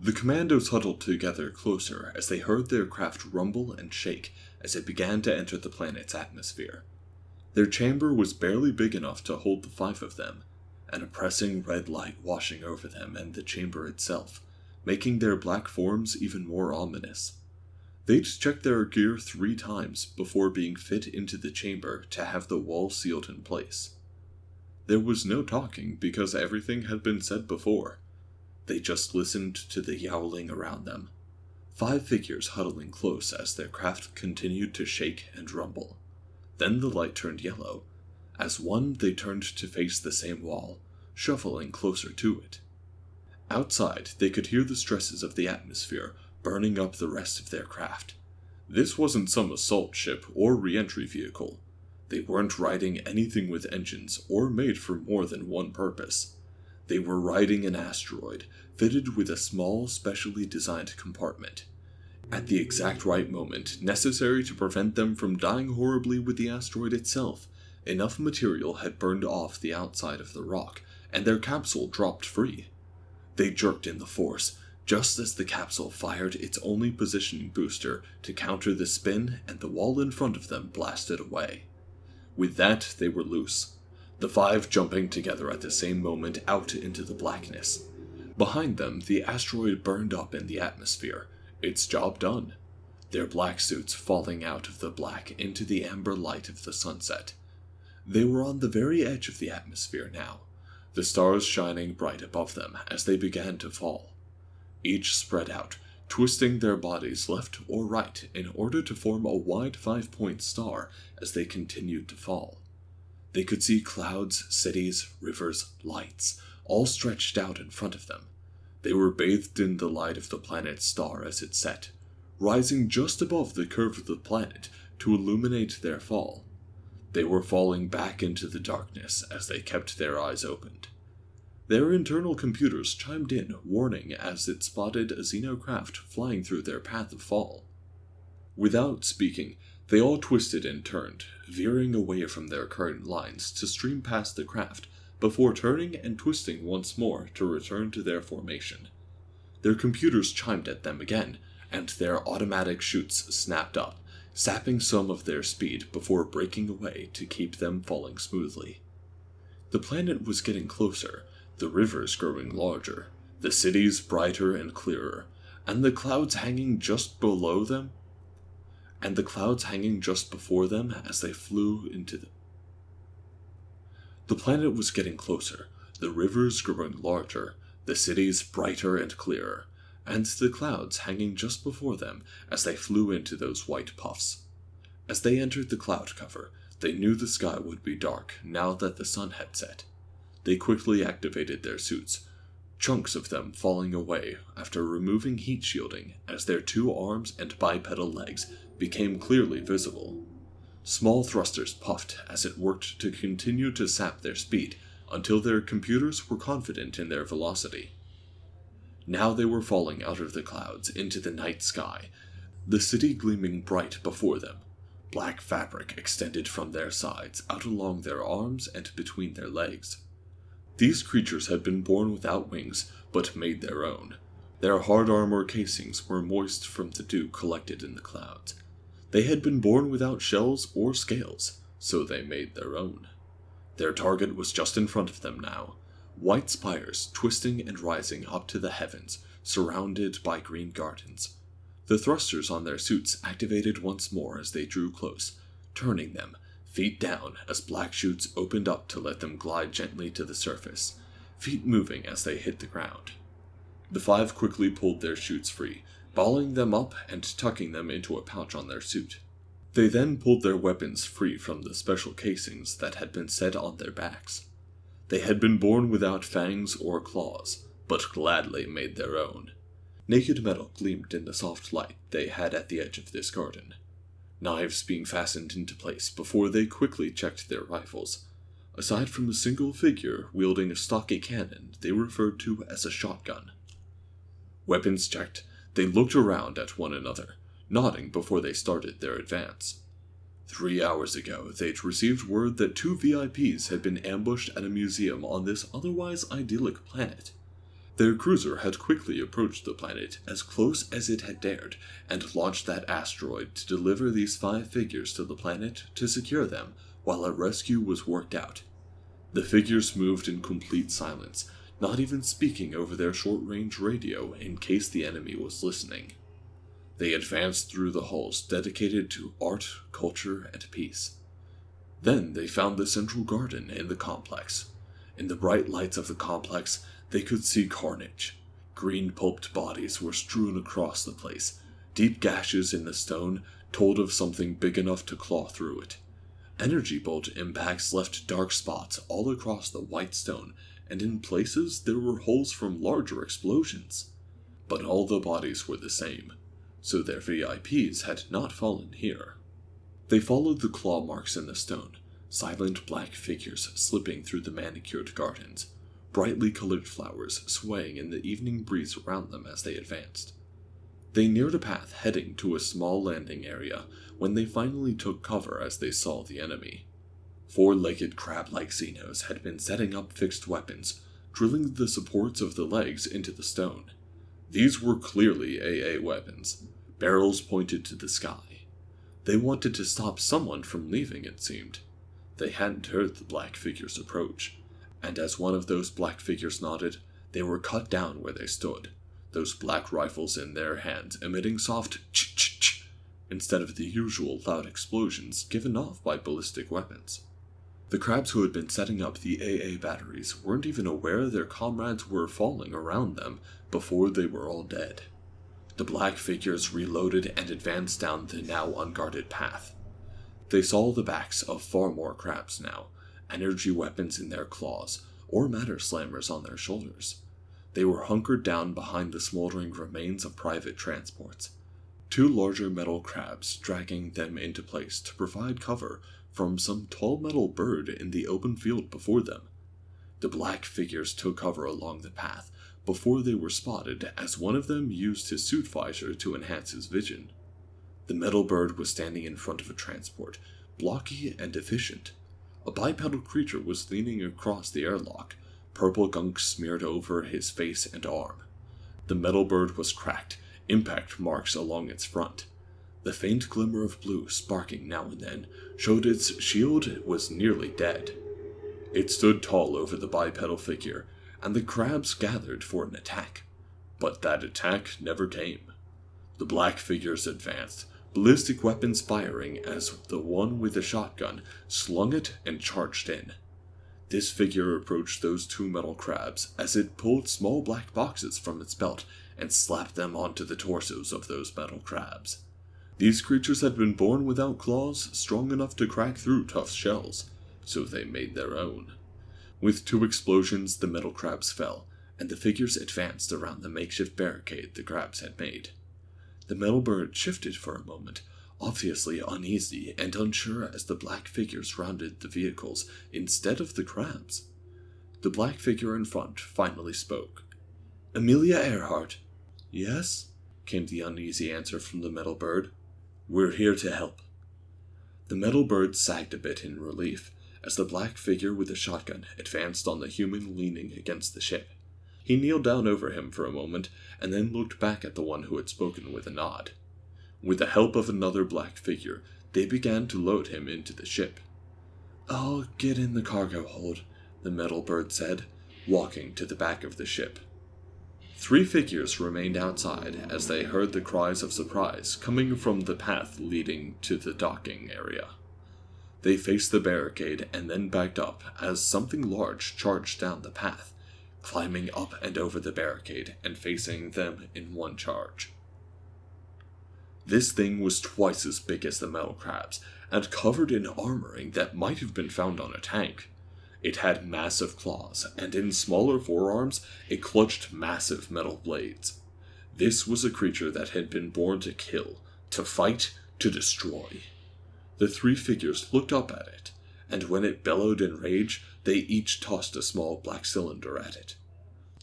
The commandos huddled together closer as they heard their craft rumble and shake as it began to enter the planet's atmosphere. Their chamber was barely big enough to hold the five of them, an oppressing red light washing over them and the chamber itself, making their black forms even more ominous. They'd checked their gear 3 times before being fit into the chamber to have the wall sealed in place. There was no talking because everything had been said before. They just listened to the yowling around them. 5 figures huddling close as their craft continued to shake and rumble. Then the light turned yellow. As one, they turned to face the same wall, shuffling closer to it. Outside, they could hear the stresses of the atmosphere burning up the rest of their craft. This wasn't some assault ship or re-entry vehicle. They weren't riding anything with engines or made for more than one purpose. They were riding an asteroid, fitted with a small, specially designed compartment. At the exact right moment, necessary to prevent them from dying horribly with the asteroid itself, enough material had burned off the outside of the rock, and their capsule dropped free. They jerked in the force, just as the capsule fired its only positioning booster to counter the spin, and the wall in front of them blasted away. With that, they were loose, the 5 jumping together at the same moment out into the blackness. Behind them, the asteroid burned up in the atmosphere, its job done, their black suits falling out of the black into the amber light of the sunset. They were on the very edge of the atmosphere now, the stars shining bright above them as they began to fall. Each spread out, twisting their bodies left or right in order to form a wide 5-point star as they continued to fall. They could see clouds, cities, rivers, lights, all stretched out in front of them. They were bathed in the light of the planet's star as it set, rising just above the curve of the planet to illuminate their fall. They were falling back into the darkness as they kept their eyes opened. Their internal computers chimed in, warning as it spotted a xenocraft flying through their path of fall. Without speaking, they all twisted and turned, veering away from their current lines to stream past the craft, before turning and twisting once more to return to their formation. Their computers chimed at them again, and their automatic chutes snapped up, sapping some of their speed before breaking away to keep them falling smoothly. The planet was getting closer, the rivers growing larger, the cities brighter and clearer, and the clouds hanging just below them, and the clouds hanging just before them as they flew into them. The planet was getting closer, the rivers growing larger, the cities brighter and clearer, and the clouds hanging just before them as they flew into those white puffs. As they entered the cloud cover, they knew the sky would be dark now that the sun had set. They quickly activated their suits, chunks of them falling away after removing heat shielding as their 2 arms and bipedal legs became clearly visible. Small thrusters puffed as it worked to continue to sap their speed until their computers were confident in their velocity. Now they were falling out of the clouds into the night sky, the city gleaming bright before them. Black fabric extended from their sides out along their arms and between their legs. These creatures had been born without wings, but made their own. Their hard armor casings were moist from the dew collected in the clouds. They had been born without shells or scales, so they made their own. Their target was just in front of them now, white spires twisting and rising up to the heavens, surrounded by green gardens. The thrusters on their suits activated once more as they drew close, turning them, feet down as black chutes opened up to let them glide gently to the surface, feet moving as they hit the ground. The 5 quickly pulled their chutes free, balling them up and tucking them into a pouch on their suit. They then pulled their weapons free from the special casings that had been set on their backs. They had been born without fangs or claws, but gladly made their own. Naked metal gleamed in the soft light they had at the edge of this garden, knives being fastened into place before they quickly checked their rifles. Aside from a single figure wielding a stocky cannon they referred to as a shotgun. Weapons checked, they looked around at one another, nodding before they started their advance. 3 hours ago, they'd received word that 2 VIPs had been ambushed at a museum on this otherwise idyllic planet. Their cruiser had quickly approached the planet as close as it had dared and launched that asteroid to deliver these 5 figures to the planet to secure them while a rescue was worked out. The figures moved in complete silence, not even speaking over their short-range radio in case the enemy was listening. They advanced through the halls dedicated to art, culture, and peace. Then they found the central garden in the complex. In the bright lights of the complex, they could see carnage. Green pulped bodies were strewn across the place. Deep gashes in the stone told of something big enough to claw through it. Energy bolt impacts left dark spots all across the white stone, and in places there were holes from larger explosions. But all the bodies were the same, so their VIPs had not fallen here. They followed the claw marks in the stone, silent black figures slipping through the manicured gardens, brightly colored flowers swaying in the evening breeze around them as they advanced. They neared a path heading to a small landing area when they finally took cover as they saw the enemy. 4-legged crab-like Xenos had been setting up fixed weapons, drilling the supports of the legs into the stone. These were clearly AA weapons, barrels pointed to the sky. They wanted to stop someone from leaving, it seemed. They hadn't heard the black figures approach, and as one of those black figures nodded, they were cut down where they stood, those black rifles in their hands emitting soft ch-ch-ch instead of the usual loud explosions given off by ballistic weapons. The crabs who had been setting up the AA batteries weren't even aware their comrades were falling around them before they were all dead. The black figures reloaded and advanced down the now unguarded path. They saw the backs of far more crabs now, energy weapons in their claws, or matter slammers on their shoulders. They were hunkered down behind the smoldering remains of private transports. 2 larger metal crabs dragging them into place to provide cover from some tall metal bird in the open field before them. The black figures took cover along the path before they were spotted as one of them used his suit visor to enhance his vision. The metal bird was standing in front of a transport, blocky and efficient. A bipedal creature was leaning across the airlock, purple gunk smeared over his face and arm. The metal bird was cracked, impact marks along its front. The faint glimmer of blue sparking now and then showed its shield was nearly dead. It stood tall over the bipedal figure, and the crabs gathered for an attack. But that attack never came. The black figures advanced, ballistic weapons firing as the one with the shotgun slung it and charged in. This figure approached those 2 metal crabs as it pulled small black boxes from its belt and slapped them onto the torsos of those metal crabs. These creatures had been born without claws strong enough to crack through tough shells, so they made their own. With 2 explosions, the metal crabs fell, and the figures advanced around the makeshift barricade the crabs had made. The metal bird shifted for a moment, obviously uneasy and unsure as the black figures rounded the vehicles instead of the crabs. The black figure in front finally spoke. "Amelia Earhart." "Yes?" came the uneasy answer from the metal bird. "We're here to help." The metal bird sagged a bit in relief as the black figure with the shotgun advanced on the human leaning against the ship. He kneeled down over him for a moment, and then looked back at the one who had spoken with a nod. With the help of another black figure, they began to load him into the ship. "I'll get in the cargo hold," the metal bird said, walking to the back of the ship. 3 figures remained outside as they heard the cries of surprise coming from the path leading to the docking area. They faced the barricade and then backed up as something large charged down the path, climbing up and over the barricade and facing them in one charge. This thing was twice as big as the metal crabs, and covered in armoring that might have been found on a tank. It had massive claws, and in smaller forearms, it clutched massive metal blades. This was a creature that had been born to kill, to fight, to destroy. The 3 figures looked up at it, and when it bellowed in rage, they each tossed a small black cylinder at it.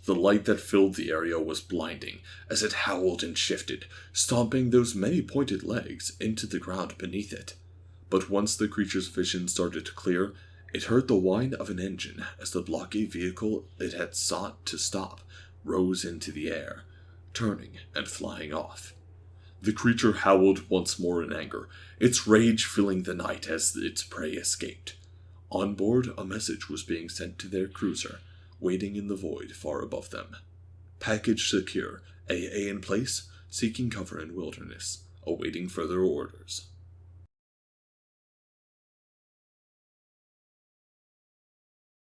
The light that filled the area was blinding as it howled and shifted, stomping those many pointed legs into the ground beneath it. But once the creature's vision started to clear, it heard the whine of an engine as the blocky vehicle it had sought to stop rose into the air, turning and flying off. The creature howled once more in anger, its rage filling the night as its prey escaped. On board, a message was being sent to their cruiser, waiting in the void far above them. Package secure, AA in place, seeking cover in wilderness, awaiting further orders.